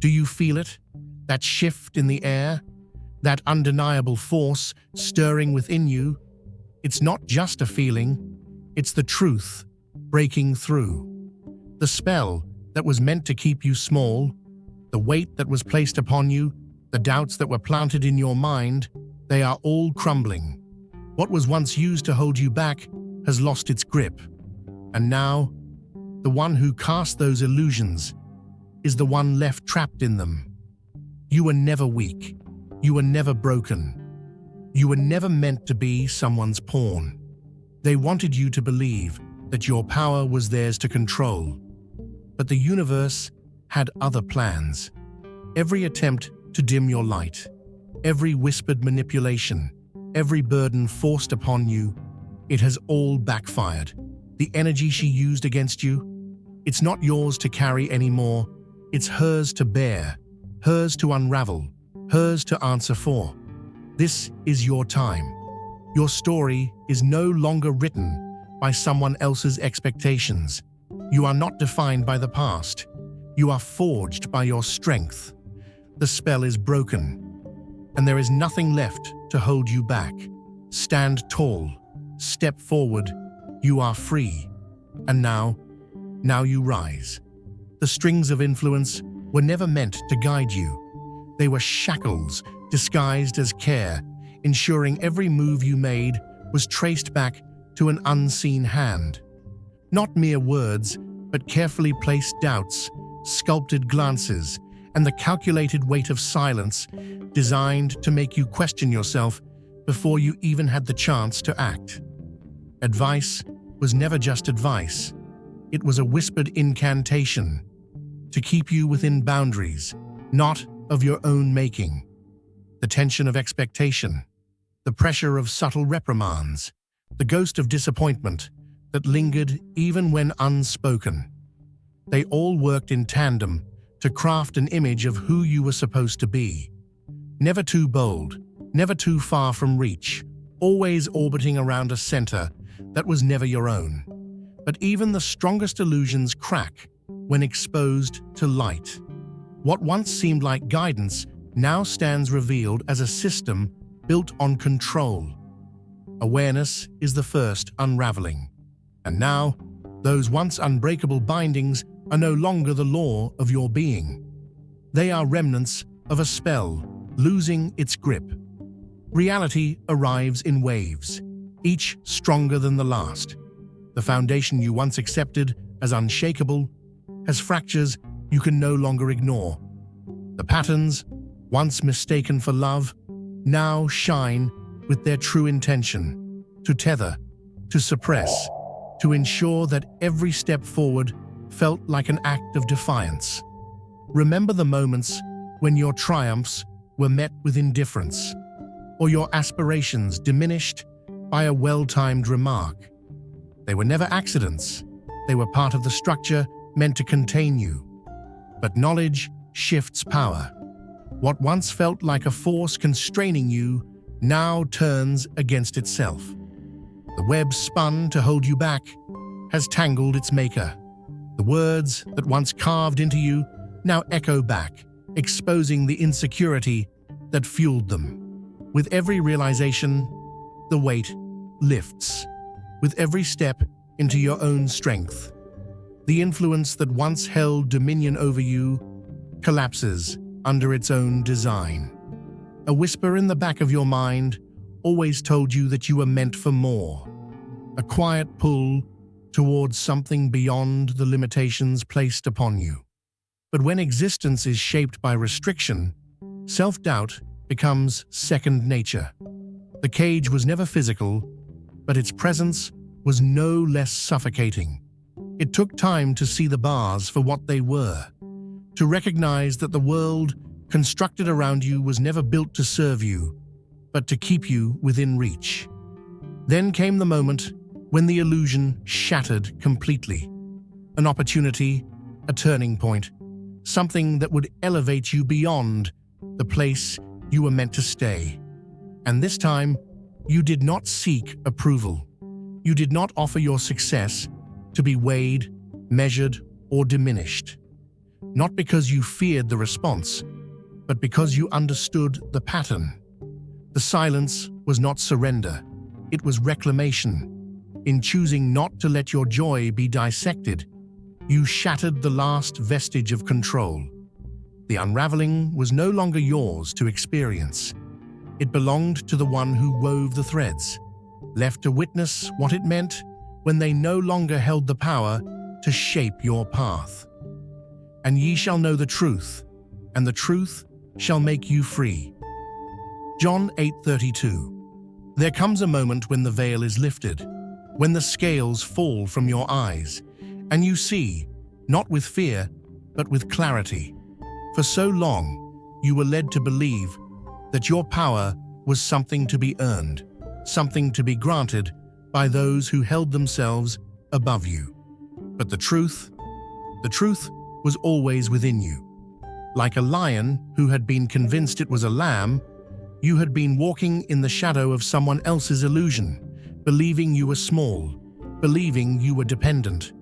Do you feel it? That shift in the air? That undeniable force stirring within you? It's not just a feeling, it's the truth breaking through. The spell that was meant to keep you small, the weight that was placed upon you, the doubts that were planted in your mind, they are all crumbling. What was once used to hold you back has lost its grip. And now, the one who cast those illusions is the one left trapped in them. You were never weak. You were never broken. You were never meant to be someone's pawn. They wanted you to believe that your power was theirs to control. But the universe had other plans. Every attempt to dim your light, every whispered manipulation, every burden forced upon you, it has all backfired. The energy she used against you, it's not yours to carry anymore. It's hers to bear, hers to unravel, hers to answer for. This is your time. Your story is no longer written by someone else's expectations. You are not defined by the past. You are forged by your strength. The spell is broken, and there is nothing left to hold you back. Stand tall, step forward, you are free. And now you rise. The strings of influence were never meant to guide you. They were shackles disguised as care, ensuring every move you made was traced back to an unseen hand. Not mere words, but carefully placed doubts, sculpted glances, and the calculated weight of silence designed to make you question yourself before you even had the chance to act. Advice was never just advice. It was a whispered incantation to keep you within boundaries, not of your own making. The tension of expectation, the pressure of subtle reprimands, the ghost of disappointment that lingered even when unspoken. They all worked in tandem to craft an image of who you were supposed to be. Never too bold, never too far from reach, always orbiting around a center that was never your own. But even the strongest illusions crack when exposed to light. What once seemed like guidance now stands revealed as a system built on control. Awareness is the first unraveling. And now, those once unbreakable bindings are no longer the law of your being. They are remnants of a spell losing its grip. Reality arrives in waves, each stronger than the last. The foundation you once accepted as unshakable has fractures you can no longer ignore. The patterns, once mistaken for love, now shine with their true intention: to tether, to suppress, to ensure that every step forward felt like an act of defiance. Remember the moments when your triumphs were met with indifference, or your aspirations diminished by a well-timed remark. They were never accidents. They were part of the structure meant to contain you. But knowledge shifts power. What once felt like a force constraining you now turns against itself. The web spun to hold you back has tangled its maker. The words that once carved into you now echo back, exposing the insecurity that fueled them. With every realization, the weight lifts. With every step into your own strength, the influence that once held dominion over you collapses under its own design. A whisper in the back of your mind always told you that you were meant for more. A quiet pull towards something beyond the limitations placed upon you. But when existence is shaped by restriction, self-doubt becomes second nature. The cage was never physical, but its presence was no less suffocating. It took time to see the bars for what they were, to recognize that the world constructed around you was never built to serve you, but to keep you within reach. Then came the moment when the illusion shattered completely. An opportunity, a turning point, something that would elevate you beyond the place you were meant to stay. And this time, you did not seek approval. You did not offer your success to be weighed, measured, or diminished. not because you feared the response, but because you understood the pattern. The silence was not surrender, it was reclamation. In choosing not to let your joy be dissected, you shattered the last vestige of control. The unraveling was no longer yours to experience. It belonged to the one who wove the threads, left to witness what it meant when they no longer held the power to shape your path. And ye shall know the truth, and the truth shall make you free. John 8:32. There comes a moment when the veil is lifted, when the scales fall from your eyes, and you see, not with fear, but with clarity. For so long, you were led to believe that your power was something to be earned, something to be granted by those who held themselves above you. But the truth was always within you. Like a lion who had been convinced it was a lamb, you had been walking in the shadow of someone else's illusion, believing you were small, believing you were dependent.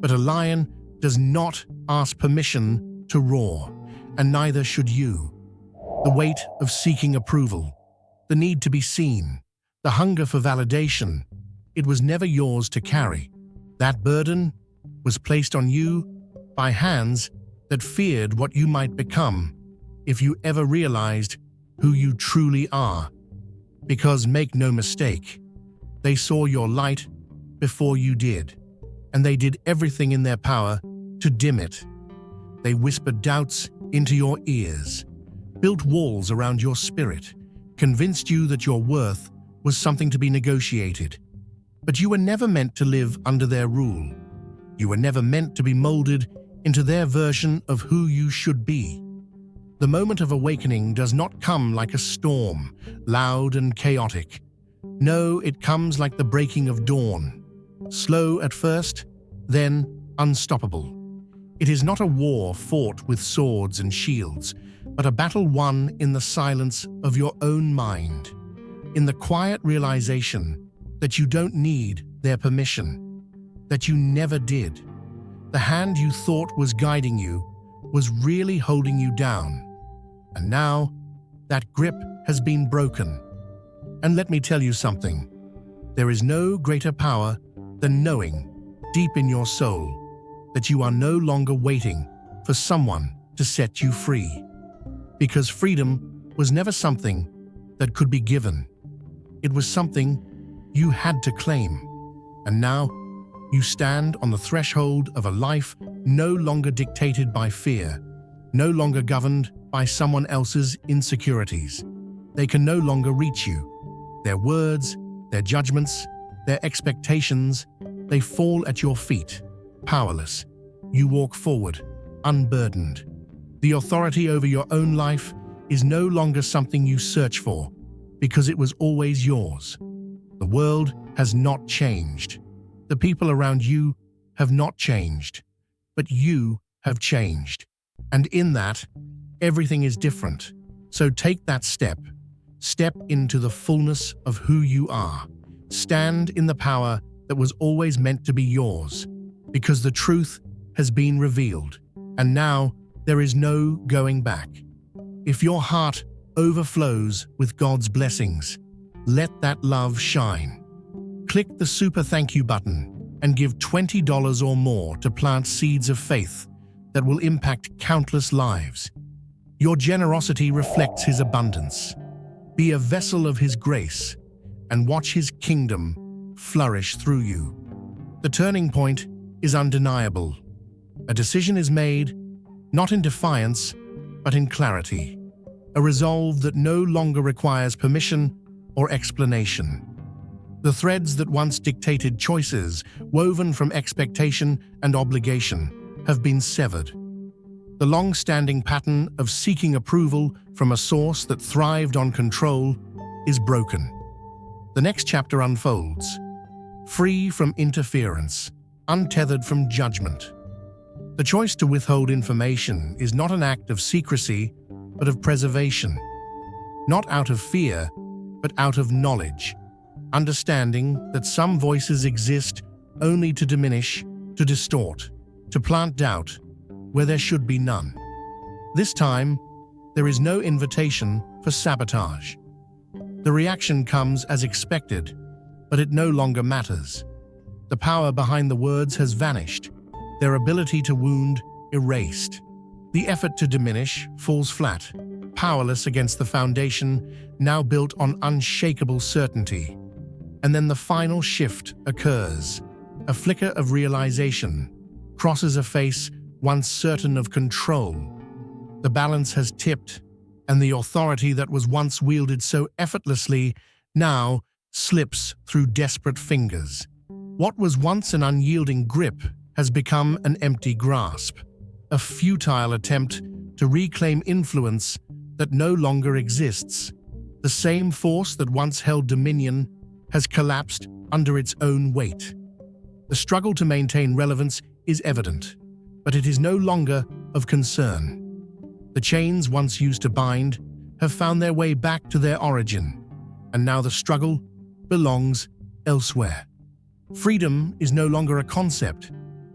But a lion does not ask permission to roar, and neither should you. The weight of seeking approval, the need to be seen, the hunger for validation, it was never yours to carry. That burden was placed on you by hands that feared what you might become if you ever realized who you truly are. Because make no mistake, they saw your light before you did, and they did everything in their power to dim it. They whispered doubts into your ears, built walls around your spirit, convinced you that your worth was something to be negotiated. But you were never meant to live under their rule. You were never meant to be molded into their version of who you should be. The moment of awakening does not come like a storm, loud and chaotic. No, it comes like the breaking of dawn. Slow at first, then unstoppable. It is not a war fought with swords and shields, but a battle won in the silence of your own mind, in the quiet realization that you don't need their permission, that you never did. The hand you thought was guiding you was really holding you down. And now, that grip has been broken. And let me tell you something. There is no greater power than knowing, deep in your soul, that you are no longer waiting for someone to set you free. Because freedom was never something that could be given. It was something you had to claim. And now, you stand on the threshold of a life no longer dictated by fear, no longer governed by someone else's insecurities. They can no longer reach you. Their words, their judgments, their expectations, they fall at your feet, powerless. You walk forward, unburdened. The authority over your own life is no longer something you search for, because it was always yours. The world has not changed. The people around you have not changed, but you have changed. And in that, everything is different. So take that step. Step into the fullness of who you are. Stand in the power that was always meant to be yours, because the truth has been revealed, and now there is no going back. If your heart overflows with God's blessings, let that love shine. Click the super thank you button and give $20 or more to plant seeds of faith that will impact countless lives. Your generosity reflects His abundance. Be a vessel of His grace and watch His kingdom flourish through you. The turning point is undeniable. A decision is made, not in defiance, but in clarity. A resolve that no longer requires permission or explanation. The threads that once dictated choices, woven from expectation and obligation, have been severed. The long-standing pattern of seeking approval from a source that thrived on control is broken. The next chapter unfolds, free from interference, untethered from judgment. The choice to withhold information is not an act of secrecy, but of preservation. Not out of fear, but out of knowledge. Understanding that some voices exist only to diminish, to distort, to plant doubt, where there should be none. This time, there is no invitation for sabotage. The reaction comes as expected, but it no longer matters. The power behind the words has vanished, their ability to wound erased. The effort to diminish falls flat, powerless against the foundation now built on unshakable certainty. And then the final shift occurs. A flicker of realization crosses a face once certain of control. The balance has tipped, and the authority that was once wielded so effortlessly now slips through desperate fingers. What was once an unyielding grip has become an empty grasp, a futile attempt to reclaim influence that no longer exists. The same force that once held dominion has collapsed under its own weight. The struggle to maintain relevance is evident, but it is no longer of concern. The chains once used to bind have found their way back to their origin, and now the struggle belongs elsewhere. Freedom is no longer a concept.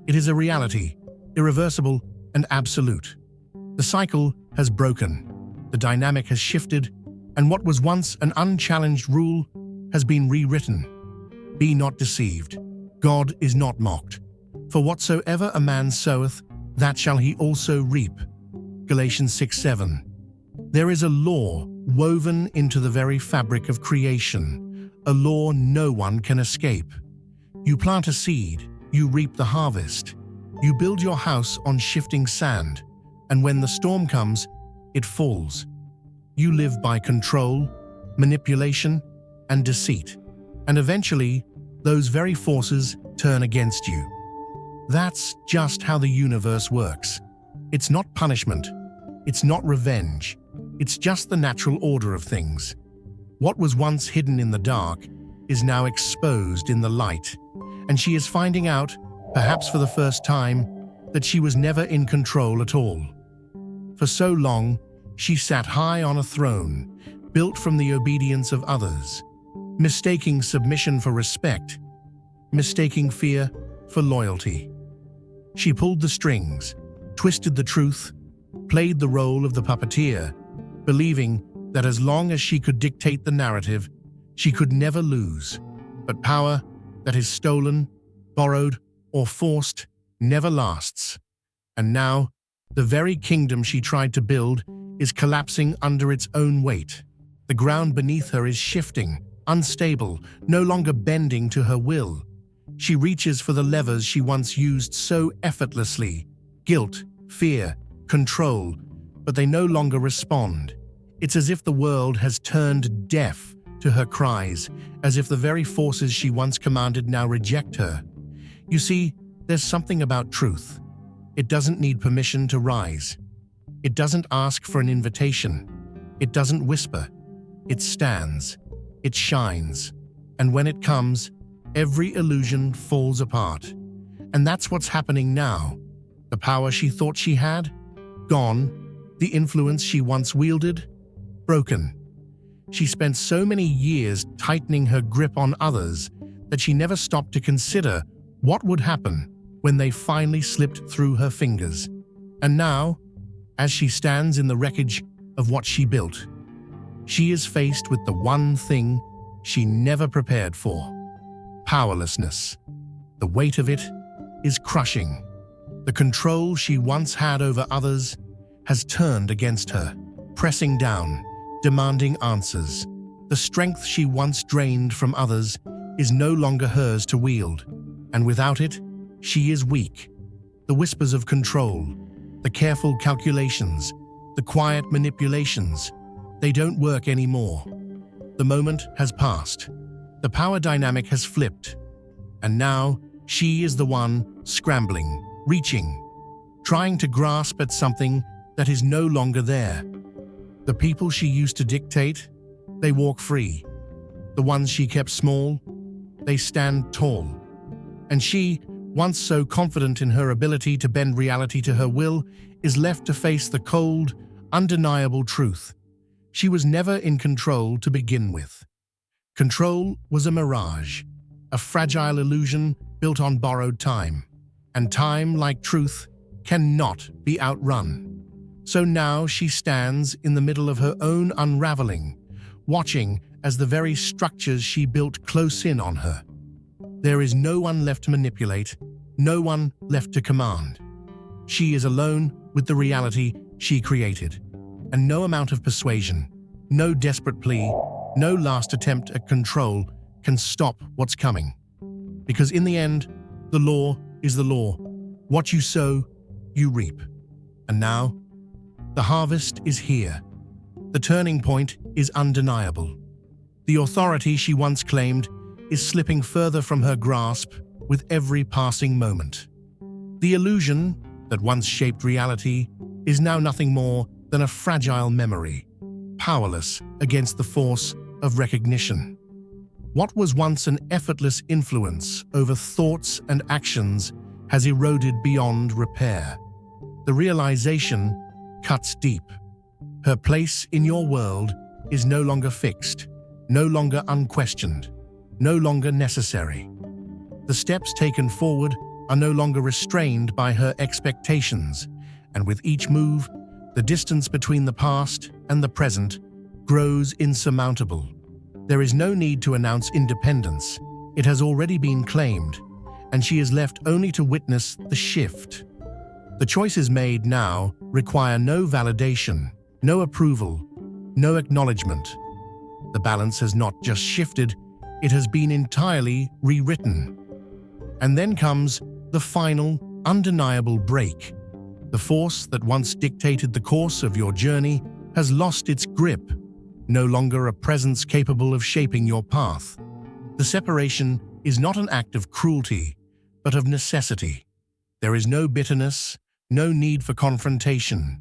It is a reality, irreversible and absolute. The cycle has broken, the dynamic has shifted, and what was once an unchallenged rule has been rewritten. Be not deceived. God is not mocked. For whatsoever a man soweth, that shall he also reap. Galatians 6:7. There is a law woven into the very fabric of creation, a law no one can escape. You plant a seed, you reap the harvest. You build your house on shifting sand, and when the storm comes, it falls. You live by control, manipulation, and deceit, and eventually, those very forces turn against you. That's just how the universe works. It's not punishment. It's not revenge. It's just the natural order of things. What was once hidden in the dark is now exposed in the light, and she is finding out, perhaps for the first time, that she was never in control at all. For so long, she sat high on a throne, built from the obedience of others, mistaking submission for respect, mistaking fear for loyalty. She pulled the strings, twisted the truth, played the role of the puppeteer, believing that as long as she could dictate the narrative, she could never lose. But power that is stolen, borrowed, or forced never lasts. And now, the very kingdom she tried to build is collapsing under its own weight. The ground beneath her is shifting, unstable, no longer bending to her will. She reaches for the levers she once used so effortlessly: guilt, fear, control, but they no longer respond. It's as if the world has turned deaf to her cries, as if the very forces she once commanded now reject her. You see, there's something about truth. It doesn't need permission to rise. It doesn't ask for an invitation. It doesn't whisper. It stands. It shines. And when it comes, every illusion falls apart. And that's what's happening now. The power she thought she had, gone. The influence she once wielded, broken. She spent so many years tightening her grip on others that she never stopped to consider what would happen when they finally slipped through her fingers. And now, as she stands in the wreckage of what she built, she is faced with the one thing she never prepared for: powerlessness. The weight of it is crushing. The control she once had over others has turned against her, pressing down, demanding answers. The strength she once drained from others is no longer hers to wield, and without it, she is weak. The whispers of control, the careful calculations, the quiet manipulations, they don't work anymore. The moment has passed. The power dynamic has flipped. And now, she is the one scrambling, reaching, trying to grasp at something that is no longer there. The people she used to dictate, they walk free. The ones she kept small, they stand tall. And she, once so confident in her ability to bend reality to her will, is left to face the cold, undeniable truth. She was never in control to begin with. Control was a mirage, a fragile illusion built on borrowed time. And time, like truth, cannot be outrun. So now she stands in the middle of her own unraveling, watching as the very structures she built close in on her. There is no one left to manipulate, no one left to command. She is alone with the reality she created, and no amount of persuasion, no desperate plea, no last attempt at control can stop what's coming. Because in the end, the law is the law. What you sow, you reap. And now, the harvest is here. The turning point is undeniable. The authority she once claimed is slipping further from her grasp with every passing moment. The illusion that once shaped reality is now nothing more than a fragile memory, powerless against the force of recognition. What was once an effortless influence over thoughts and actions has eroded beyond repair. The realization cuts deep. Her place in your world is no longer fixed, no longer unquestioned, no longer necessary. The steps taken forward are no longer restrained by her expectations, and with each move, the distance between the past and the present grows insurmountable. There is no need to announce independence. It has already been claimed, and she is left only to witness the shift. The choices made now require no validation, no approval, no acknowledgement. The balance has not just shifted, it has been entirely rewritten. And then comes the final, undeniable break. The force that once dictated the course of your journey has lost its grip, no longer a presence capable of shaping your path. The separation is not an act of cruelty, but of necessity. There is no bitterness, no need for confrontation,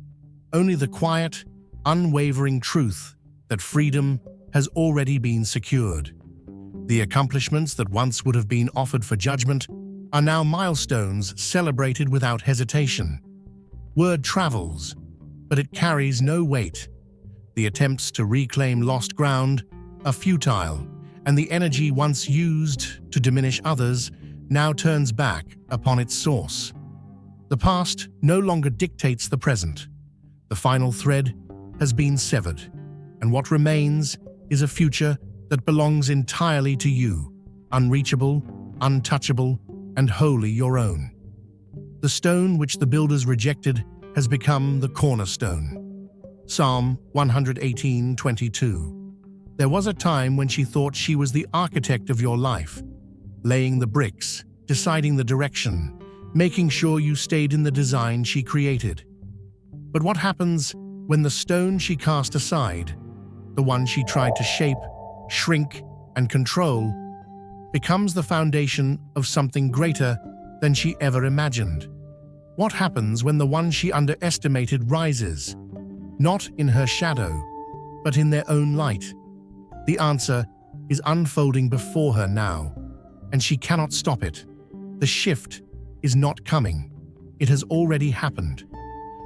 only the quiet, unwavering truth that freedom has already been secured. The accomplishments that once would have been offered for judgment are now milestones celebrated without hesitation. Word travels, but it carries no weight. The attempts to reclaim lost ground are futile, and the energy once used to diminish others now turns back upon its source. The past no longer dictates the present. The final thread has been severed, and what remains is a future that belongs entirely to you, unreachable, untouchable, and wholly your own. The stone which the builders rejected has become the cornerstone. Psalm 118:22. There was a time when she thought she was the architect of your life, laying the bricks, deciding the direction, making sure you stayed in the design she created. But what happens when the stone she cast aside, the one she tried to shape, shrink, and control, becomes the foundation of something greater than she ever imagined? What happens when the one she underestimated rises, not in her shadow, but in their own light? The answer is unfolding before her now, and she cannot stop it. The shift is not coming. It has already happened.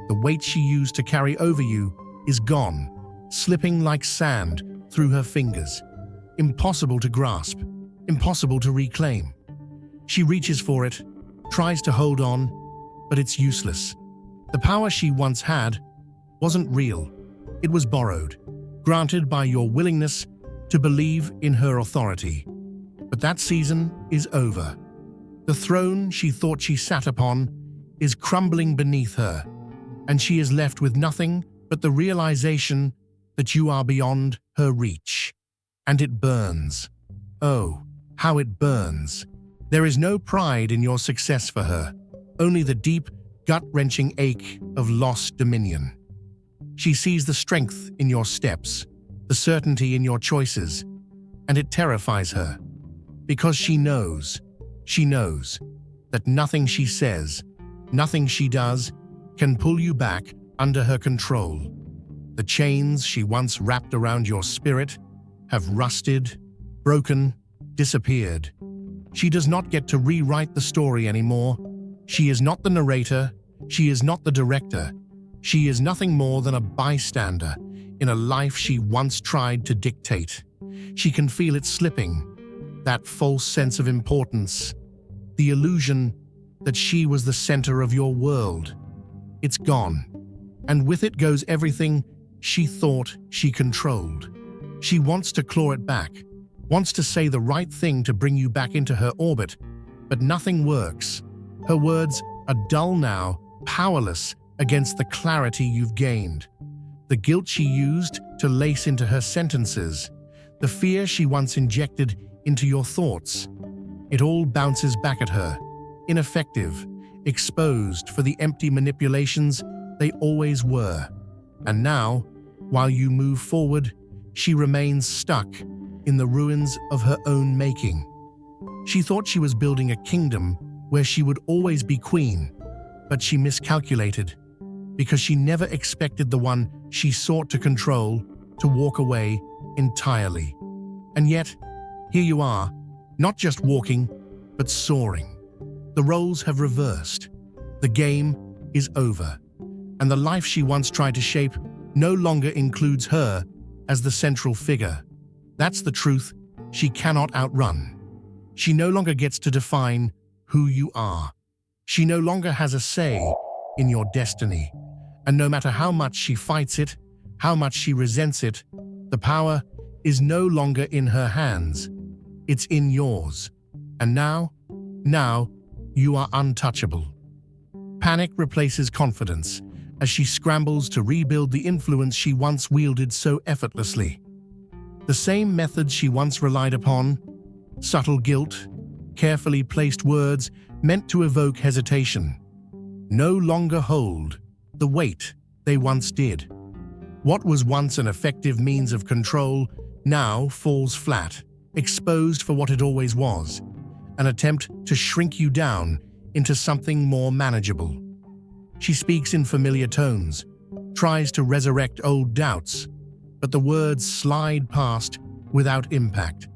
The weight she used to carry over you is gone, slipping like sand through her fingers. Impossible to grasp, impossible to reclaim. She reaches for it, tries to hold on, but it's useless. The power she once had wasn't real. It was borrowed, granted by your willingness to believe in her authority. But that season is over. The throne she thought she sat upon is crumbling beneath her, and she is left with nothing but the realization that you are beyond her reach. And it burns. Oh, how it burns. There is no pride in your success for her, only the deep, gut-wrenching ache of lost dominion. She sees the strength in your steps, the certainty in your choices, and it terrifies her, because she knows that nothing she says, nothing she does, can pull you back under her control. The chains she once wrapped around your spirit have rusted, broken, disappeared. She does not get to rewrite the story anymore. She is not the narrator. She is not the director. She is nothing more than a bystander in a life she once tried to dictate. She can feel it slipping, that false sense of importance, the illusion that she was the center of your world. it's gone. And with it goes everything she thought she controlled. She wants to claw it back, wants to say the right thing to bring you back into her orbit, but nothing works. Her words are dull now, powerless against the clarity you've gained. The guilt she used to lace into her sentences, the fear she once injected into your thoughts, it all bounces back at her, ineffective, exposed for the empty manipulations they always were. And now, while you move forward, she remains stuck in the ruins of her own making. She thought she was building a kingdom where she would always be queen, but she miscalculated, because she never expected the one she sought to control to walk away entirely. And yet, here you are, not just walking, but soaring. The roles have reversed. The game is over. And the life she once tried to shape no longer includes her as the central figure. That's the truth she cannot outrun. She no longer gets to define who you are. She no longer has a say in your destiny. And no matter how much she fights it, how much she resents it, the power is no longer in her hands. It's in yours. And now you are untouchable. Panic replaces confidence as she scrambles to rebuild the influence she once wielded so effortlessly. The same methods she once relied upon, subtle guilt, carefully placed words meant to evoke hesitation, no longer hold the weight they once did. What was once an effective means of control now falls flat, exposed for what it always was, an attempt to shrink you down into something more manageable. She speaks in familiar tones, tries to resurrect old doubts, but the words slide past without impact.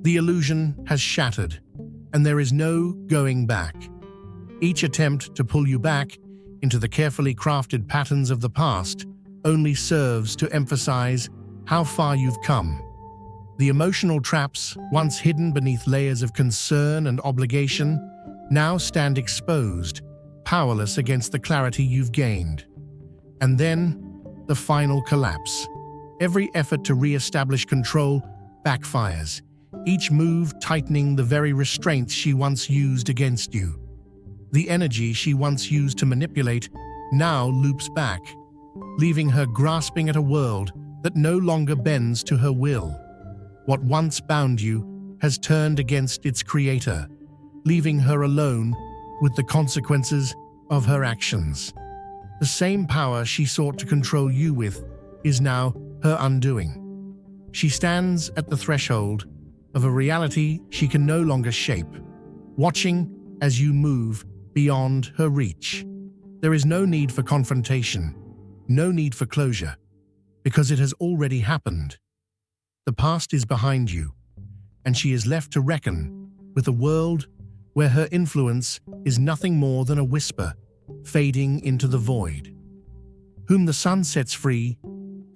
The illusion has shattered, and there is no going back. Each attempt to pull you back into the carefully crafted patterns of the past only serves to emphasize how far you've come. The emotional traps, once hidden beneath layers of concern and obligation, now stand exposed, powerless against the clarity you've gained. And then, the final collapse. Every effort to re-establish control backfires, each move tightening the very restraints she once used against you. The energy she once used to manipulate now loops back, leaving her grasping at a world that no longer bends to her will. What once bound you has turned against its creator, leaving her alone with the consequences of her actions. The same power she sought to control you with is now her undoing. She stands at the threshold of a reality she can no longer shape, watching as you move beyond her reach. There is no need for confrontation, no need for closure, because it has already happened. The past is behind you, and she is left to reckon with a world where her influence is nothing more than a whisper, fading into the void. Whom the sun sets free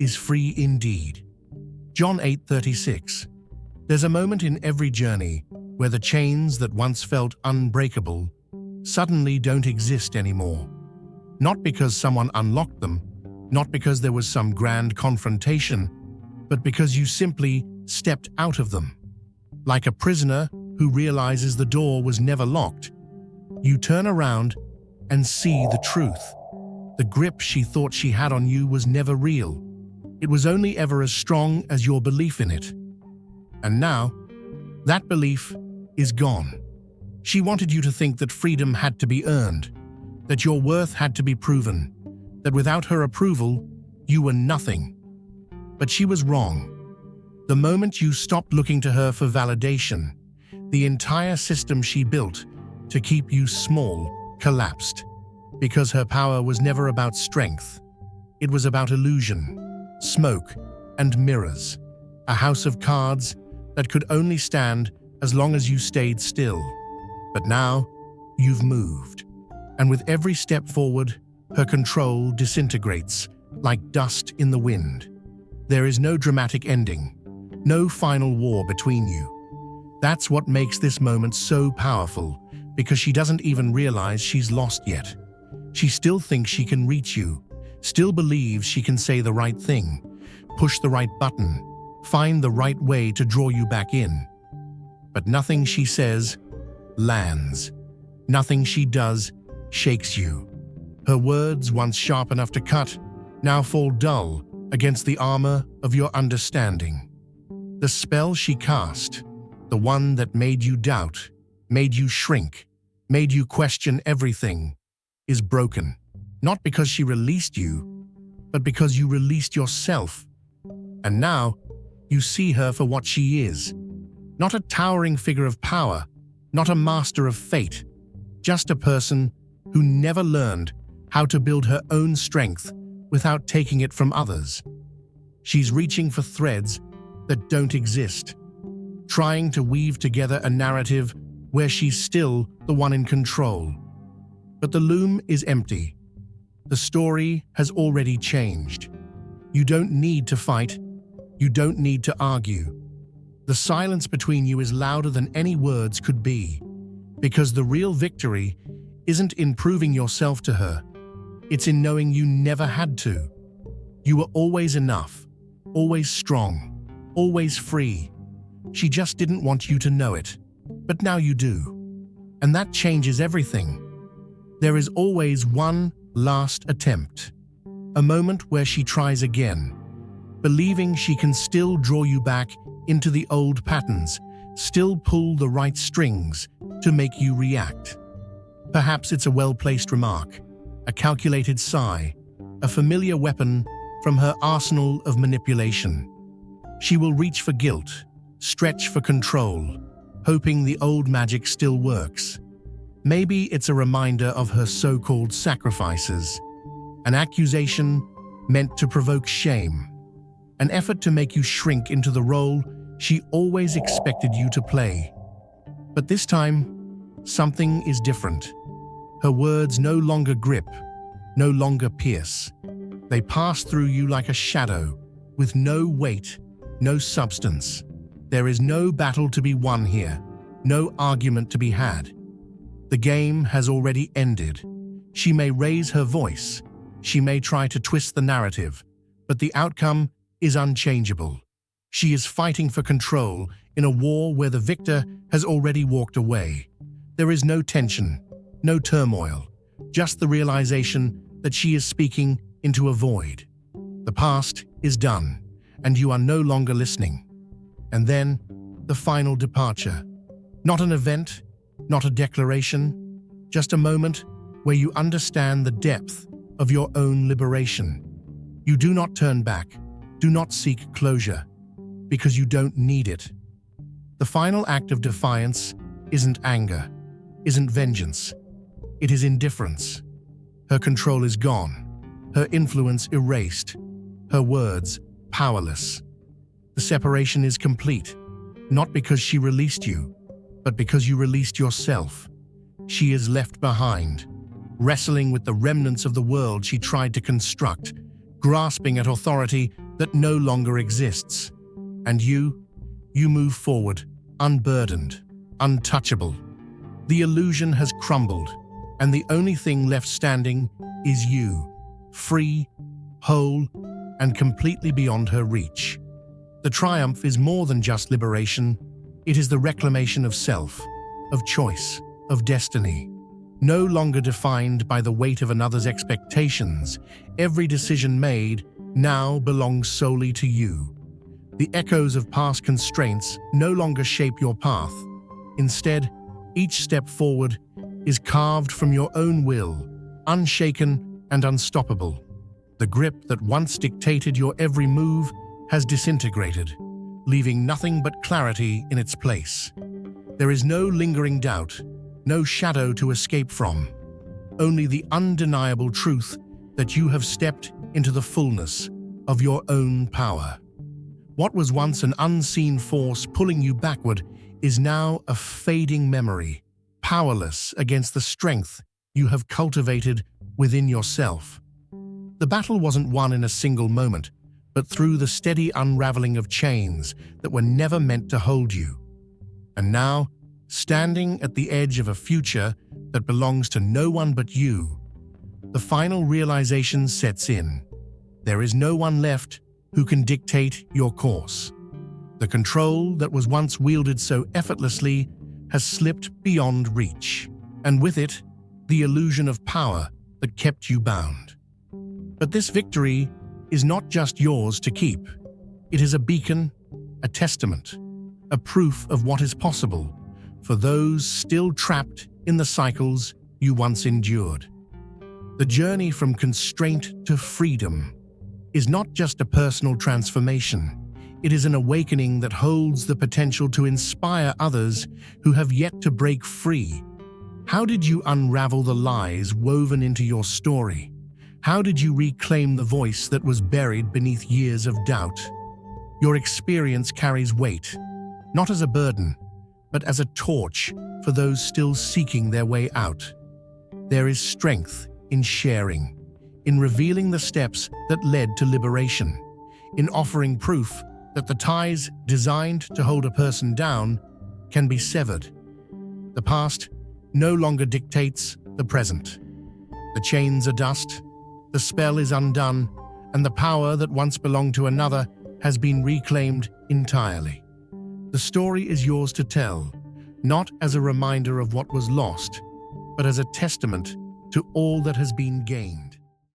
is free indeed. John 8:36. There's a moment in every journey where the chains that once felt unbreakable suddenly don't exist anymore. Not because someone unlocked them, not because there was some grand confrontation, but because you simply stepped out of them. Like a prisoner who realizes the door was never locked, you turn around and see the truth. The grip she thought she had on you was never real. It was only ever as strong as your belief in it. And now, that belief is gone. She wanted you to think that freedom had to be earned, that your worth had to be proven, that without her approval, you were nothing. But she was wrong. The moment you stopped looking to her for validation, the entire system she built to keep you small collapsed, because her power was never about strength. It was about illusion, smoke, and mirrors, a house of cards that could only stand as long as you stayed still. But now, you've moved, and with every step forward, her control disintegrates like dust in the wind. There is no dramatic ending, no final war between you. That's what makes this moment so powerful, because she doesn't even realize she's lost yet. She still thinks she can reach you, still believes she can say the right thing, push the right button, find the right way to draw you back in. But nothing she says lands. Nothing she does shakes you. Her words, once sharp enough to cut, now fall dull against the armor of your understanding. The spell she cast, the one that made you doubt, made you shrink, made you question everything, is broken. Not because she released you, but because you released yourself. And now, you see her for what she is. Not a towering figure of power, not a master of fate, just a person who never learned how to build her own strength without taking it from others. She's reaching for threads that don't exist, trying to weave together a narrative where she's still the one in control. But the loom is empty. The story has already changed. You don't need to fight. You don't need to argue. The silence between you is louder than any words could be, because the real victory isn't in proving yourself to her. It's in knowing you never had to. You were always enough, always strong, always free. She just didn't want you to know it, but now you do. And that changes everything. There is always one last attempt, a moment where she tries again, believing she can still draw you back into the old patterns, still pull the right strings to make you react. Perhaps it's a well-placed remark, a calculated sigh, a familiar weapon from her arsenal of manipulation. She will reach for guilt, stretch for control, hoping the old magic still works. Maybe it's a reminder of her so-called sacrifices, an accusation meant to provoke shame, an effort to make you shrink into the role she always expected you to play. But this time, something is different. Her words no longer grip, no longer pierce. They pass through you like a shadow, with no weight, no substance. There is no battle to be won here, no argument to be had. The game has already ended. She may raise her voice, she may try to twist the narrative, but the outcome is unchangeable. She is fighting for control in a war where the victor has already walked away. There is no tension, no turmoil, just the realization that she is speaking into a void. The past is done, and you are no longer listening. And then, the final departure. Not an event, not a declaration, just a moment where you understand the depth of your own liberation. You do not turn back, do not seek closure, because you don't need it. The final act of defiance isn't anger, isn't vengeance. It is indifference. Her control is gone, her influence erased, her words powerless. The separation is complete, not because she released you, but because you released yourself. She is left behind, wrestling with the remnants of the world she tried to construct, grasping at authority that no longer exists. And you move forward, unburdened, untouchable. The illusion has crumbled, and the only thing left standing is you, free, whole, and completely beyond her reach. The triumph is more than just liberation. It is the reclamation of self, of choice, of destiny. No longer defined by the weight of another's expectations, every decision made now belongs solely to you. The echoes of past constraints no longer shape your path. Instead, each step forward is carved from your own will, unshaken and unstoppable. The grip that once dictated your every move has disintegrated, leaving nothing but clarity in its place. There is no lingering doubt, no shadow to escape from, only the undeniable truth that you have stepped into the fullness of your own power. What was once an unseen force pulling you backward is now a fading memory, powerless against the strength you have cultivated within yourself. The battle wasn't won in a single moment, but through the steady unraveling of chains that were never meant to hold you. And now, standing at the edge of a future that belongs to no one but you, the final realization sets in. There is no one left who can dictate your course. The control that was once wielded so effortlessly has slipped beyond reach, and with it, the illusion of power that kept you bound. But this victory is not just yours to keep. It is a beacon, a testament, a proof of what is possible for those still trapped in the cycles you once endured. The journey from constraint to freedom is not just a personal transformation. It is an awakening that holds the potential to inspire others who have yet to break free. How did you unravel the lies woven into your story? How did you reclaim the voice that was buried beneath years of doubt? Your experience carries weight, not as a burden, but as a torch for those still seeking their way out. There is strength in sharing, in revealing the steps that led to liberation, in offering proof that the ties designed to hold a person down can be severed. The past no longer dictates the present. The chains are dust, the spell is undone, and the power that once belonged to another has been reclaimed entirely. The story is yours to tell, not as a reminder of what was lost, but as a testament to all that has been gained.